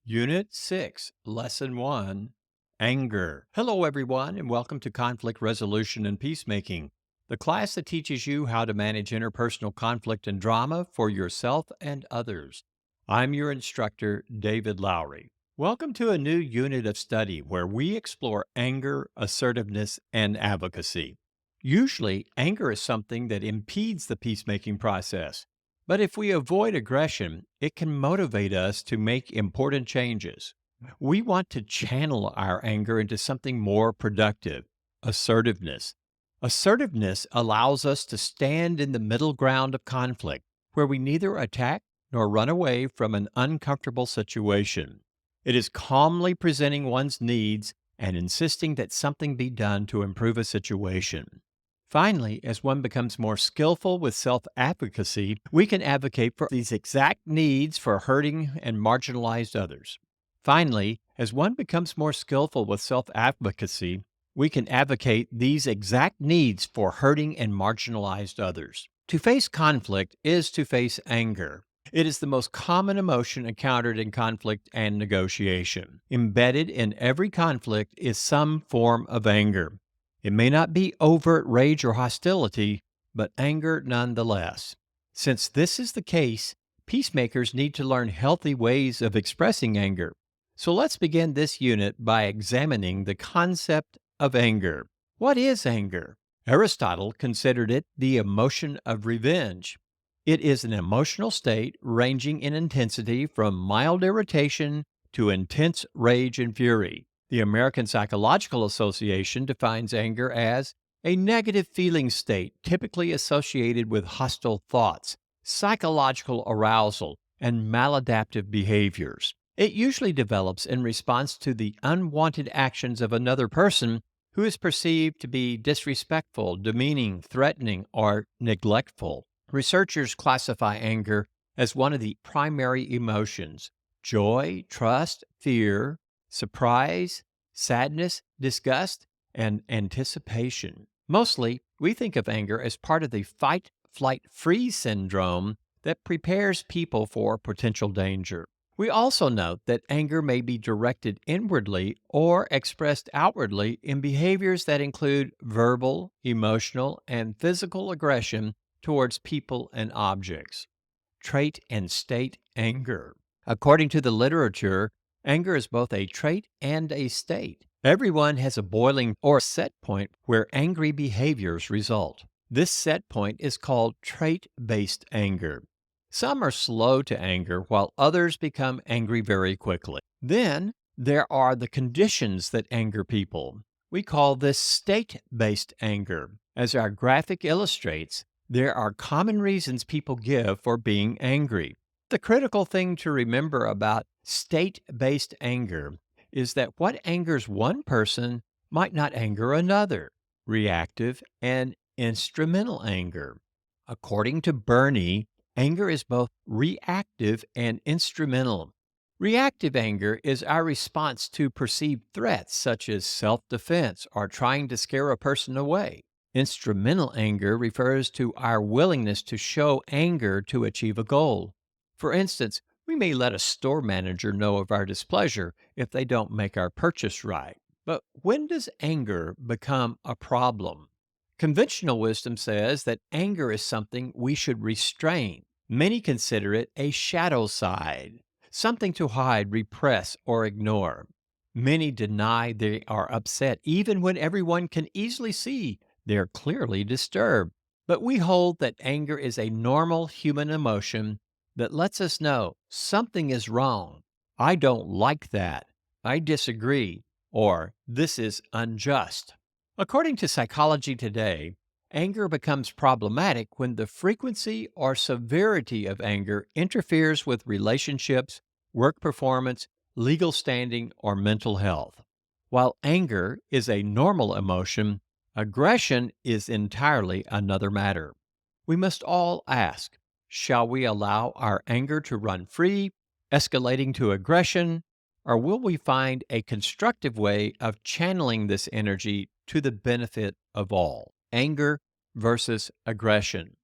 Unit 6, Lesson 1, Anger. Hello, everyone, and welcome to Conflict Resolution and Peacemaking, the class that teaches you how to manage interpersonal conflict and drama for yourself and others. I'm your instructor, David Lowry. Welcome to a new unit of study where we explore anger, assertiveness, and advocacy. Usually, anger is something that impedes the peacemaking process. But if we avoid aggression, it can motivate us to make important changes. We want to channel our anger into something more productive, assertiveness. Assertiveness allows us to stand in the middle ground of conflict, where we neither attack nor run away from an uncomfortable situation. It is calmly presenting one's needs and insisting that something be done to improve a situation. Finally, as one becomes more skillful with self advocacy, we can advocate for these exact needs for hurting and marginalized others. Finally, as one becomes more skillful with self advocacy, we can advocate these exact needs for hurting and marginalized others. To face conflict is to face anger. It is the most common emotion encountered in conflict and negotiation. Embedded in every conflict is some form of anger. It may not be overt rage or hostility, but anger nonetheless. Since this is the case, peacemakers need to learn healthy ways of expressing anger. So let's begin this unit by examining the concept of anger. What is anger? Aristotle considered it the emotion of revenge. It is an emotional state ranging in intensity from mild irritation to intense rage and fury. The American Psychological Association defines anger as a negative feeling state typically associated with hostile thoughts, psychological arousal, and maladaptive behaviors. It usually develops in response to the unwanted actions of another person who is perceived to be disrespectful, demeaning, threatening, or neglectful. Researchers classify anger as one of the primary emotions: joy, trust, fear, surprise, sadness, disgust, and anticipation. Mostly, we think of anger as part of the fight, flight, freeze syndrome that prepares people for potential danger. We also note that anger may be directed inwardly or expressed outwardly in behaviors that include verbal, emotional, and physical aggression towards people and objects. Trait and state anger. According to the literature, anger is both a trait and a state. Everyone has a boiling or set point where angry behaviors result. This set point is called trait based anger. Some are slow to anger, while others become angry very quickly. Then there are the conditions that anger people. We call this state based anger. As our graphic illustrates, there are common reasons people give for being angry. The critical thing to remember about state based anger is that what angers one person might not anger another. Reactive and instrumental anger. According to Burney, anger is both reactive and instrumental. Reactive anger is our response to perceived threats such as self defense or trying to scare a person away. Instrumental anger refers to our willingness to show anger to achieve a goal. For instance, we may let a store manager know of our displeasure if they don't make our purchase right. But when does anger become a problem? Conventional wisdom says that anger is something we should restrain. Many consider it a shadow side, something to hide, repress, or ignore. Many deny they are upset even when everyone can easily see they're clearly disturbed. But we hold that anger is a normal human emotion that lets us know something is wrong. I don't like that. I disagree. Or this is unjust. According to Psychology Today, anger becomes problematic when the frequency or severity of anger interferes with relationships, work performance, legal standing, or mental health. While anger is a normal emotion, aggression is entirely another matter. We must all ask, shall we allow our anger to run free, escalating to aggression, or will we find a constructive way of channeling this energy to the benefit of all? Anger versus aggression.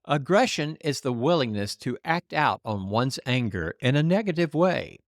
Aggression is the willingness to act out on one's anger in a negative way.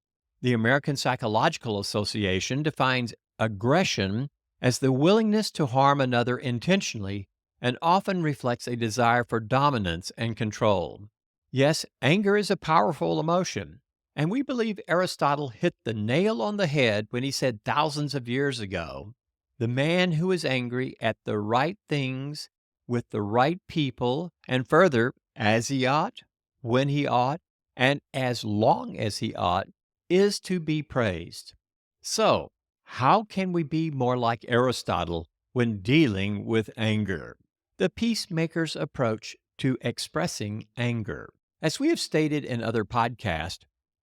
The American Psychological Association defines aggression as the willingness to harm another intentionally and often reflects a desire for dominance and control. Yes, anger is a powerful emotion, and we believe Aristotle hit the nail on the head when he said thousands of years ago, the man who is angry at the right things with the right people, and further, as he ought, when he ought, and as long as he ought, is to be praised. So, how can we be more like Aristotle when dealing with anger? The peacemaker's approach to expressing anger. As we have stated in other podcasts,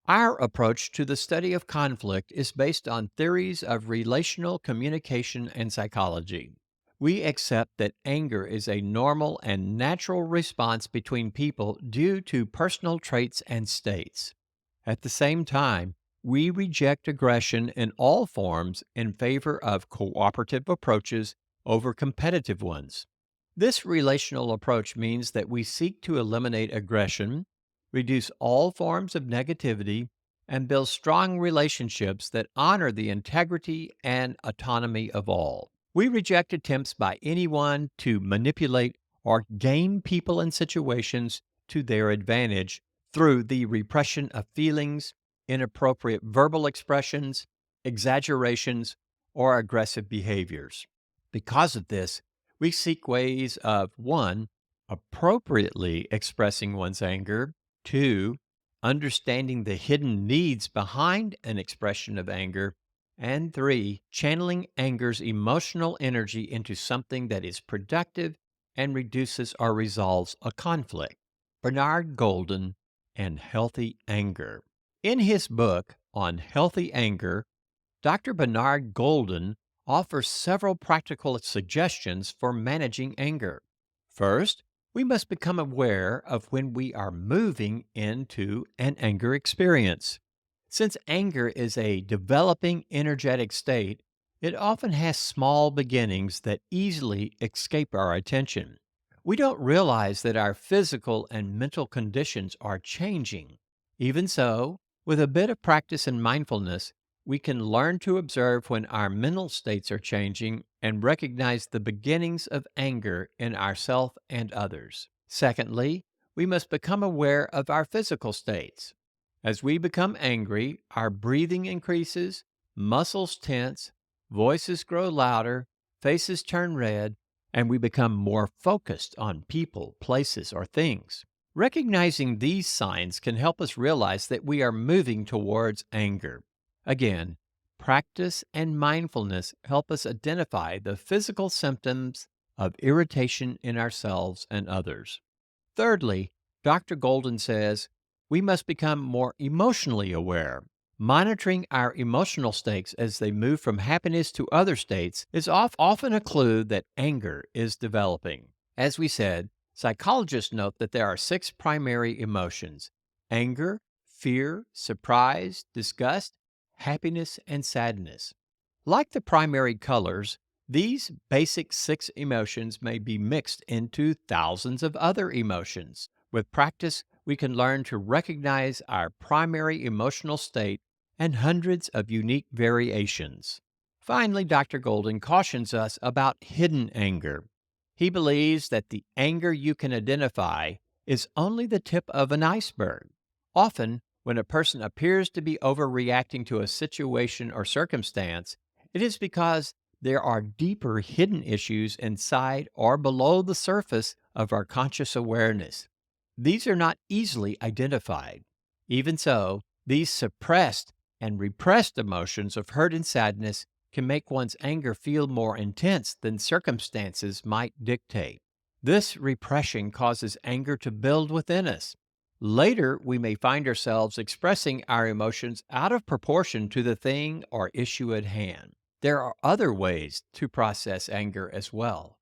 our approach to the study of conflict is based on theories of relational communication and psychology. We accept that anger is a normal and natural response between people due to personal traits and states. At the same time, we reject aggression in all forms in favor of cooperative approaches over competitive ones. This relational approach means that we seek to eliminate aggression, reduce all forms of negativity, and build strong relationships that honor the integrity and autonomy of all. We reject attempts by anyone to manipulate or game people and situations to their advantage through the repression of feelings, inappropriate verbal expressions, exaggerations, or aggressive behaviors. Because of this, we seek ways of 1. Appropriately expressing one's anger, 2. Understanding the hidden needs behind an expression of anger, and 3. Channeling anger's emotional energy into something that is productive and reduces or resolves a conflict. Bernard Golden and Healthy Anger. In his book on healthy anger, Dr. Bernard Golden offers several practical suggestions for managing anger. First, we must become aware of when we are moving into an anger experience. Since anger is a developing energetic state, it often has small beginnings that easily escape our attention. We don't realize that our physical and mental conditions are changing. Even so, with a bit of practice and mindfulness, we can learn to observe when our mental states are changing and recognize the beginnings of anger in ourselves and others. Secondly, we must become aware of our physical states. As we become angry, our breathing increases, muscles tense, voices grow louder, faces turn red, and we become more focused on people, places, or things. Recognizing these signs can help us realize that we are moving towards anger. Again, practice and mindfulness help us identify the physical symptoms of irritation in ourselves and others. Thirdly, Dr. Golden says we must become more emotionally aware. Monitoring our emotional states as they move from happiness to other states is often a clue that anger is developing. As we said, psychologists note that there are 6 primary emotions: anger, fear, surprise, disgust, happiness, and sadness. Like the primary colors, these basic 6 emotions may be mixed into thousands of other emotions. With practice, we can learn to recognize our primary emotional state and hundreds of unique variations. Finally, Dr. Golden cautions us about hidden anger. He believes that the anger you can identify is only the tip of an iceberg. Often, when a person appears to be overreacting to a situation or circumstance, it is because there are deeper hidden issues inside or below the surface of our conscious awareness. These are not easily identified. Even so, these suppressed and repressed emotions of hurt and sadness can make one's anger feel more intense than circumstances might dictate. This repression causes anger to build within us. Later, we may find ourselves expressing our emotions out of proportion to the thing or issue at hand. There are other ways to process anger as well.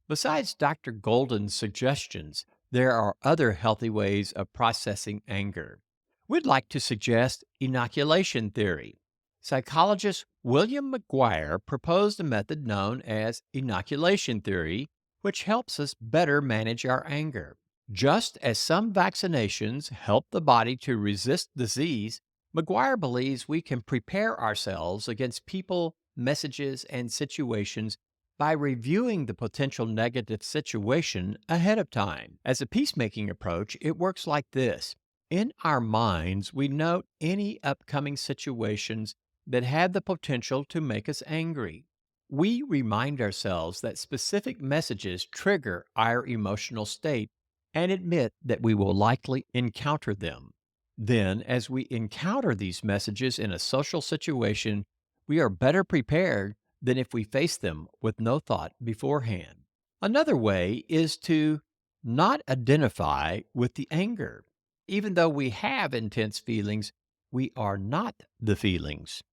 Besides Dr. Golden's suggestions, there are other healthy ways of processing anger. We'd like to suggest inoculation theory. Psychologist William McGuire proposed a method known as inoculation theory, which helps us better manage our anger. Just as some vaccinations help the body to resist disease, McGuire believes we can prepare ourselves against people, messages, and situations by reviewing the potential negative situation ahead of time. As a peacemaking approach, it works like this. In our minds, we note any upcoming situations that have the potential to make us angry. We remind ourselves that specific messages trigger our emotional state and admit that we will likely encounter them. Then, as we encounter these messages in a social situation, we are better prepared than if we face them with no thought beforehand. Another way is to not identify with the anger. Even though we have intense feelings, we are not the feelings.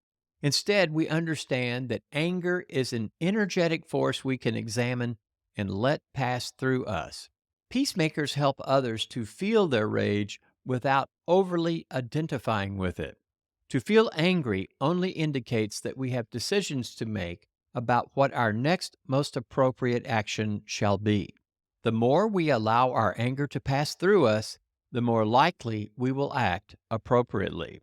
Instead, we understand that anger is an energetic force we can examine and let pass through us. Peacemakers help others to feel their rage without overly identifying with it. To feel angry only indicates that we have decisions to make about what our next most appropriate action shall be. The more we allow our anger to pass through us, the more likely we will act appropriately.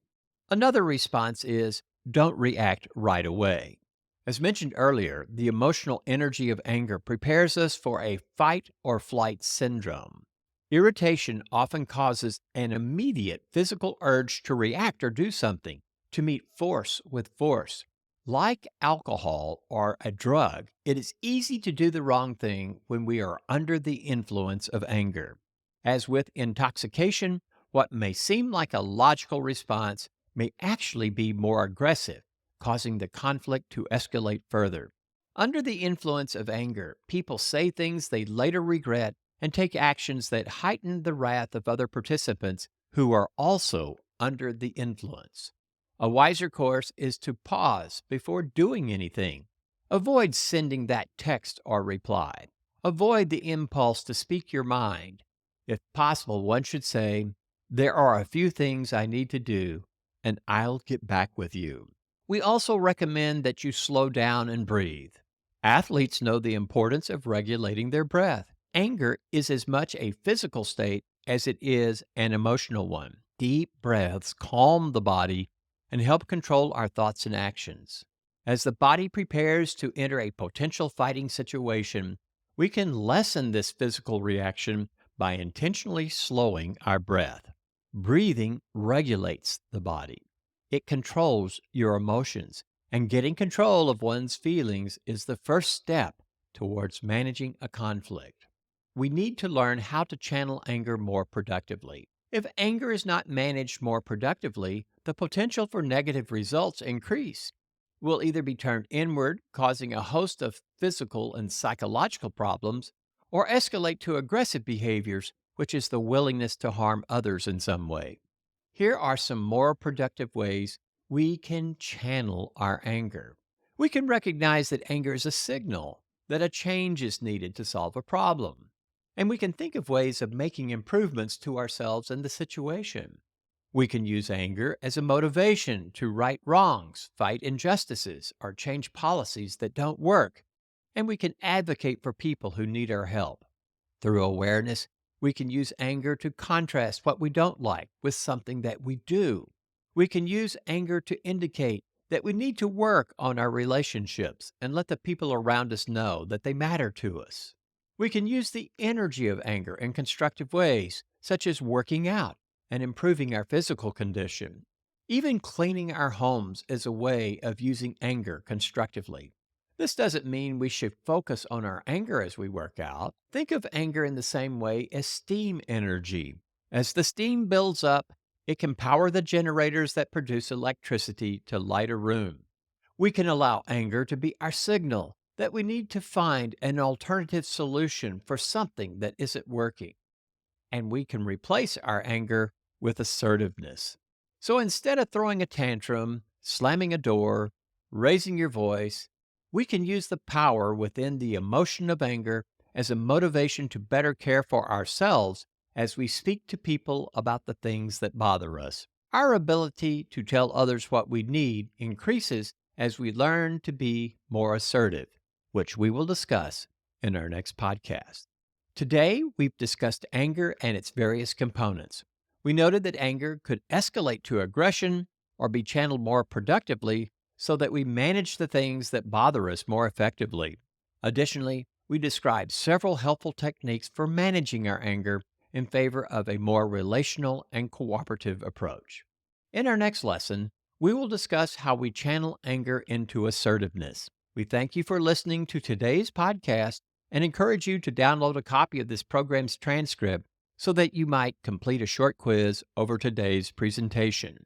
Another response is don't react right away. As mentioned earlier, the emotional energy of anger prepares us for a fight or flight syndrome. Irritation often causes an immediate physical urge to react or do something, to meet force with force. Like alcohol or a drug, it is easy to do the wrong thing when we are under the influence of anger. As with intoxication, what may seem like a logical response may actually be more aggressive, causing the conflict to escalate further. Under the influence of anger, people say things they later regret and take actions that heighten the wrath of other participants who are also under the influence. A wiser course is to pause before doing anything. Avoid sending that text or reply. Avoid the impulse to speak your mind. If possible, one should say, there are a few things I need to do, and I'll get back with you. We also recommend that you slow down and breathe. Athletes know the importance of regulating their breath. Anger is as much a physical state as it is an emotional one. Deep breaths calm the body and help control our thoughts and actions. As the body prepares to enter a potential fighting situation, we can lessen this physical reaction by intentionally slowing our breath. Breathing regulates the body. It controls your emotions, and getting control of one's feelings is the first step towards managing a conflict. We need to learn how to channel anger more productively. If anger is not managed more productively, the potential for negative results increase. Will either be turned inward, causing a host of physical and psychological problems, or escalate to aggressive behaviors, which is the willingness to harm others in some way. Here are some more productive ways we can channel our anger. We can recognize that anger is a signal that a change is needed to solve a problem. And we can think of ways of making improvements to ourselves and the situation. We can use anger as a motivation to right wrongs, fight injustices, or change policies that don't work. And we can advocate for people who need our help. Through awareness, we can use anger to contrast what we don't like with something that we do. We can use anger to indicate that we need to work on our relationships and let the people around us know that they matter to us. We can use the energy of anger in constructive ways, such as working out and improving our physical condition. Even cleaning our homes is a way of using anger constructively. This doesn't mean we should focus on our anger as we work out. Think of anger in the same way as steam energy. As the steam builds up, it can power the generators that produce electricity to light a room. We can allow anger to be our signal that we need to find an alternative solution for something that isn't working. And we can replace our anger with assertiveness. So instead of throwing a tantrum, slamming a door, raising your voice, we can use the power within the emotion of anger as a motivation to better care for ourselves as we speak to people about the things that bother us. Our ability to tell others what we need increases as we learn to be more assertive, which we will discuss in our next podcast. Today, we've discussed anger and its various components. We noted that anger could escalate to aggression, or be channeled more productively so that we manage the things that bother us more effectively. Additionally, we describe several helpful techniques for managing our anger in favor of a more relational and cooperative approach. In our next lesson, we will discuss how we channel anger into assertiveness. We thank you for listening to today's podcast and encourage you to download a copy of this program's transcript so that you might complete a short quiz over today's presentation.